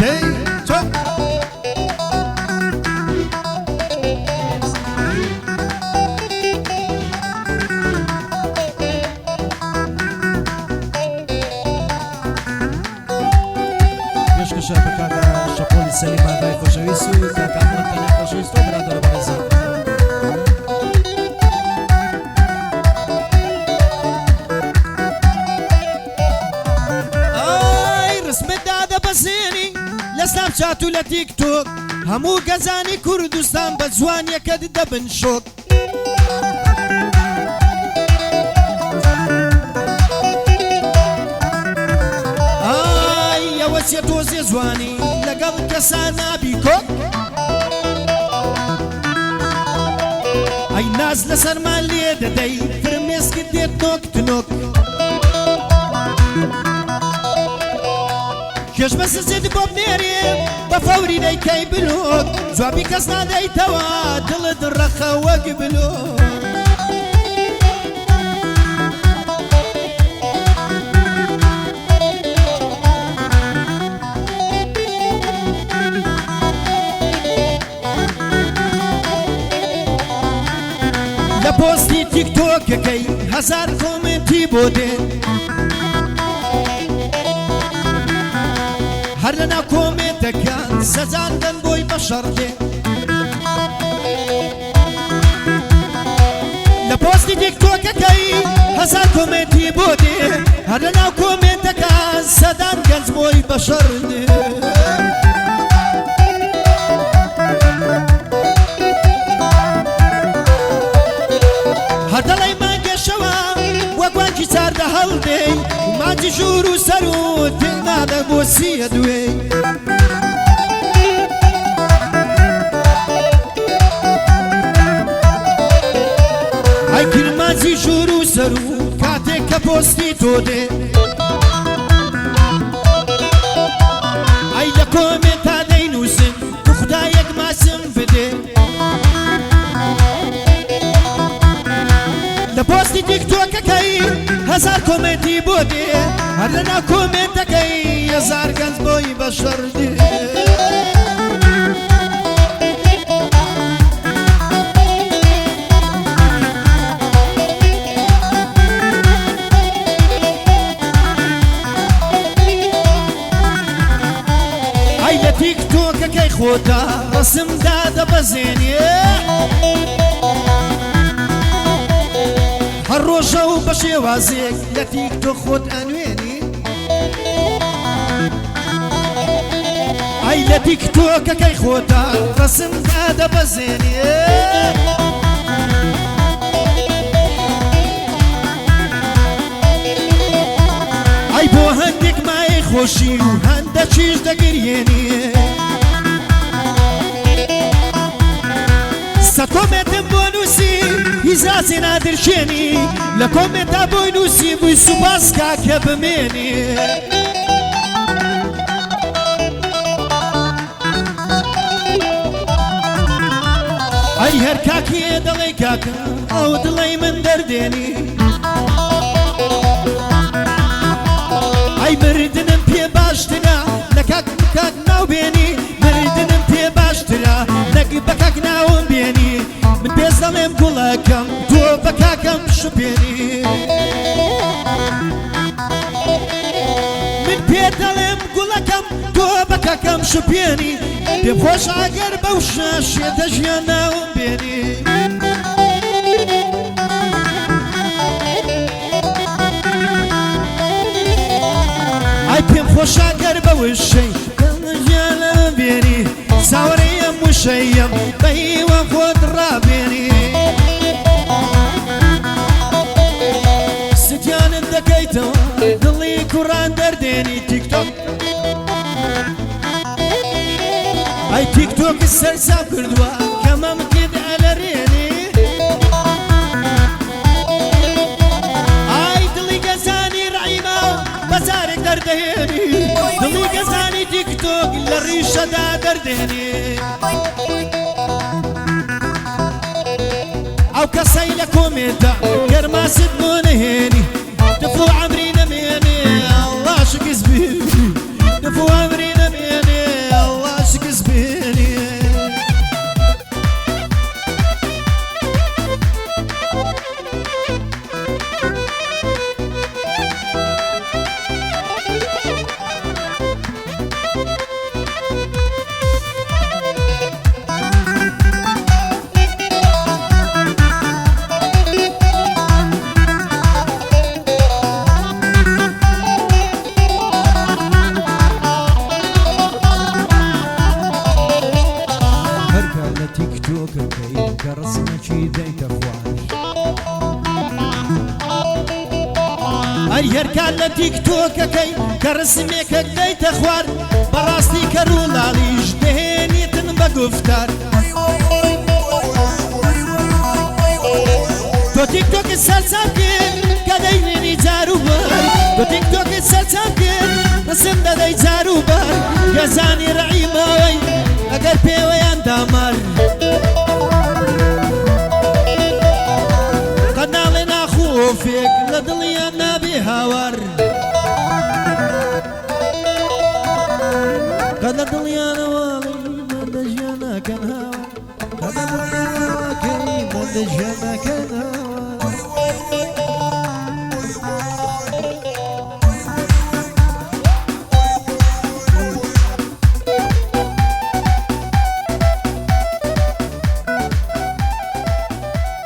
دەی چۆ پێشکەشە بکاتە شەپۆلی سەلیمان ڕای خۆشەویست و کاکە ئەحمەد تەنیا خۆشەویست و برادەرە بەڕێزم لە سناپچات و لە تیکتۆک هەموو گەزانی کوردستان بە جوانیەکەت دەبن شۆک ئای ئەوە چێ تۆزیە جوانی لەگەڵ کەسان نابی کۆک ئەی ناز لەسەرمان لێ دەدەی فرمێسکت دێت نۆک تنۆک کێش بەسە زێت بۆ بنێرێ بە فەوری دەیکەی بلۆک جوابی کەس نادەیتەوە دڵت ڕەخە وەک بلۆک لە پۆستی تیکتۆکەکەی هەزار کۆمنتی بۆ دێ هەر لەناو کۆمنتەکان سەجان دەن بۆی بەشەڕ دێ لە پۆستی تیکتۆکەکەی هەزار کۆمنتی بۆ دێ هەر لەناو کۆمنتەکان سەدان گەنج بۆی بەشەڕ دێ هەر دەڵێی مانگێشەوە وەک وانکی چاردە هەڵدەی مانجی ژوور و سەر و تێ نادە بۆ سیە دوێی ئەی کرمانجی ژوور و سەر و کاتێک کە پۆستی تۆ دێ ئەی لە کۆمنتا دەینووسن و خودایەک ماسم بدێ لە پۆستی تیکتۆکەکەی هەزار کۆمنتی بۆ دێ هەر لەناو کۆمنتەکەی هەزار گەنج بۆی بەشەڕ دێ ئەی لە تیکتۆکەکەی خۆتا ڕسمدا دەبەزێنێ هەر ڕۆژە و بە شێوازێک لە تیکتۆک خۆت ئەنوێنی ئەی لە تیکتۆکەکەی خۆتا ڕسمدا دەبەزێنێ ئەی بۆ هەندێک مایەی خۆشی و هەندەکیش دەگریێنی سەد کۆمنتم بۆ نووسی هیزازی نادرشێنی لە کۆمنتا بۆی نووسی بووی سوپاس کاکە بمێنی ئەی هەر کاکێ دەڵێ کاکە ئەو دڵەی من دەردێنی ئەی مردنم پێ باشترە لە کاک ناوبێنی مردنم پێ باشترە لەگ بە کاک ناوم بێنی من پێز دەڵێم گوڵەکەم تۆ بە کاکەم شوپێنی من پێ دەڵێم گوڵەکەم تۆ بە کاکەم شوپێنی پێخۆش ئەگەر بەو شێتە ژیان ناوم بێنی ئای پێم خۆشە گەر بەوشەی ژیانە بێنی ساوەڕێم وشەیەم بە هیوە خۆت ڕابێنی ستیانت دەکەیتەوە دڵی کوڕان دەردێنی تیکتۆک ئەی تیکتۆکی سەرسام کردووە کەمەمکێت ئەلەرێنی ئای دڵی گەزانی ڕعیمە بەزارێک دەردەهێنی دڵی گەزانی تیکتۆک لە ڕیشەدا دەردێنی ئەو کەسەی لە کۆمنتا گەرماست بۆ نەهێنی دفۆ عەمری نەمێنێ ئەڵڵا شکست بێنی دفۆ عەمری نەمێنێ كرسمكي ديت اخوان ايهر كان تيك توك كي كرسمك ديت اخوان براستي كرولاليش دهني تنبا قفتار تو تيك توك السلسلكين كديني جارو بار تو تيك توك السلسلكين رسم داي جارو بار يزاني رعيماوي اگر بيويان دامار قنالنا خوفك لدليانا بهاور قد دليانا والي مدجانا كان هاور قد دليانا كريم مدجانا كان هاور